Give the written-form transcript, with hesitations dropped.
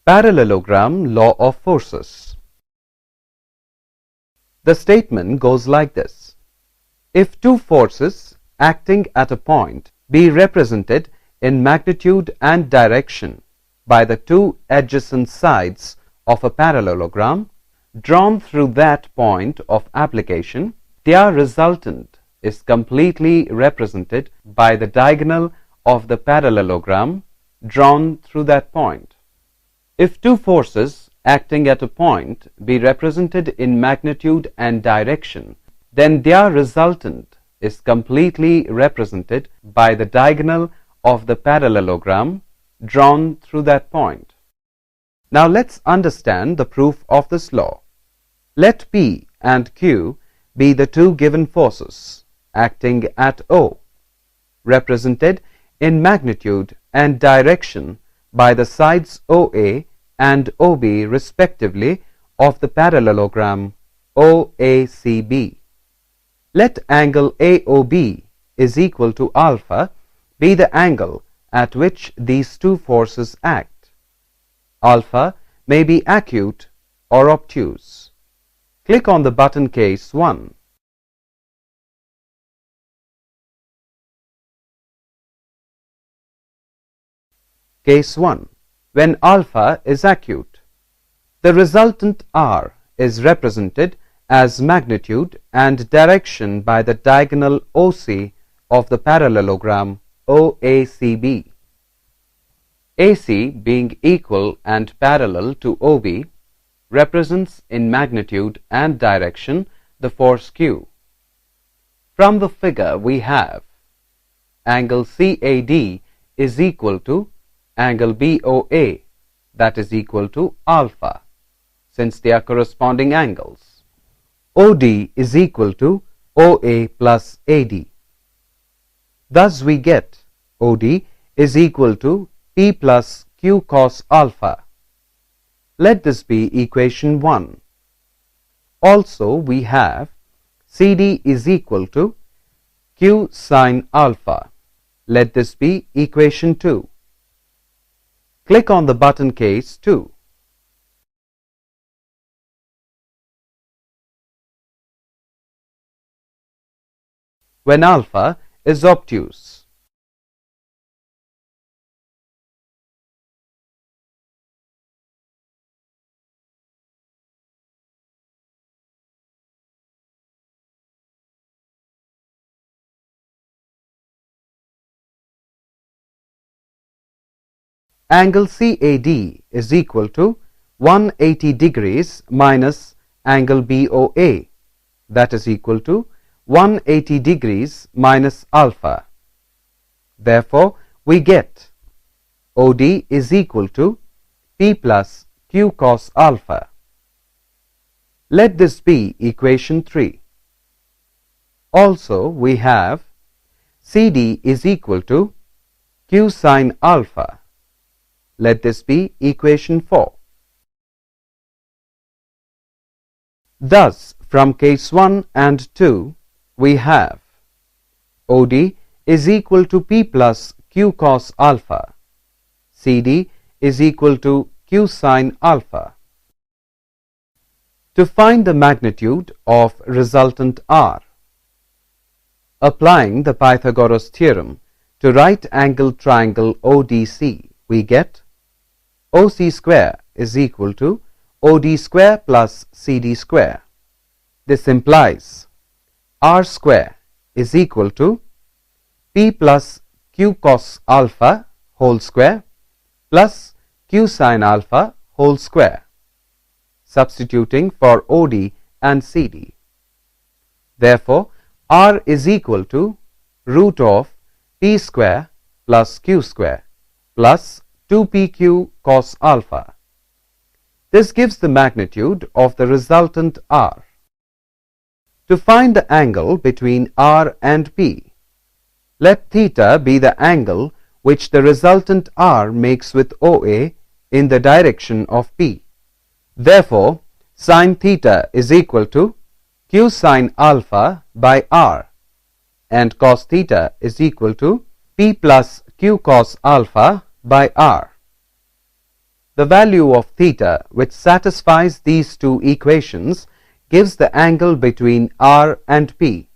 Parallelogram Law of Forces. The statement goes like this. If two forces acting at a point be represented in magnitude and direction by the two adjacent sides of a parallelogram drawn through that point of application, their resultant is completely represented by the diagonal of the parallelogram drawn through that point. If two forces acting at a point be represented in magnitude and direction, then their resultant is completely represented by the diagonal of the parallelogram drawn through that point. Now let's understand the proof of this law. Let P and Q be the two given forces acting at O, represented in magnitude and direction by the sides OA and OB respectively of the parallelogram OACB. Let angle AOB is equal to alpha be the angle at which these two forces act. Alpha may be acute or obtuse. Click on the button Case 1. Case 1. When alpha is acute, the resultant R is represented as magnitude and direction by the diagonal OC of the parallelogram OACB. AC being equal and parallel to OB represents in magnitude and direction the force Q. From the figure we have angle CAD is equal to angle BOA, that is equal to alpha, since they are corresponding angles. OD is equal to OA plus AD. Thus we get OD is equal to P plus Q cos alpha. Let this be equation 1. Also we have CD is equal to Q sin alpha. Let this be equation 2. Click on the button Case 2. When alpha is obtuse. Angle CAD is equal to 180 degrees minus angle BOA, that is equal to 180 degrees minus alpha. Therefore, we get OD is equal to P plus Q cos alpha. Let this be equation 3. Also, we have CD is equal to Q sin alpha. Let this be equation 4. Thus, from Case 1 and 2, we have OD is equal to P plus Q cos alpha. CD is equal to Q sin alpha. To find the magnitude of resultant R, applying the Pythagoras theorem to right-angled triangle ODC, we get OC square is equal to OD square plus CD square. This implies R square is equal to P plus Q cos alpha whole square plus Q sin alpha whole square, substituting for OD and CD. Therefore, R is equal to root of P square plus Q square plus 2PQ cos alpha. This gives the magnitude of the resultant R. To find the angle between R and P, let theta be the angle which the resultant R makes with OA in the direction of P. Therefore, sin theta is equal to Q sin alpha by R, and cos theta is equal to P plus Q cos alpha by R. The value of theta, which satisfies these two equations, gives the angle between R and P.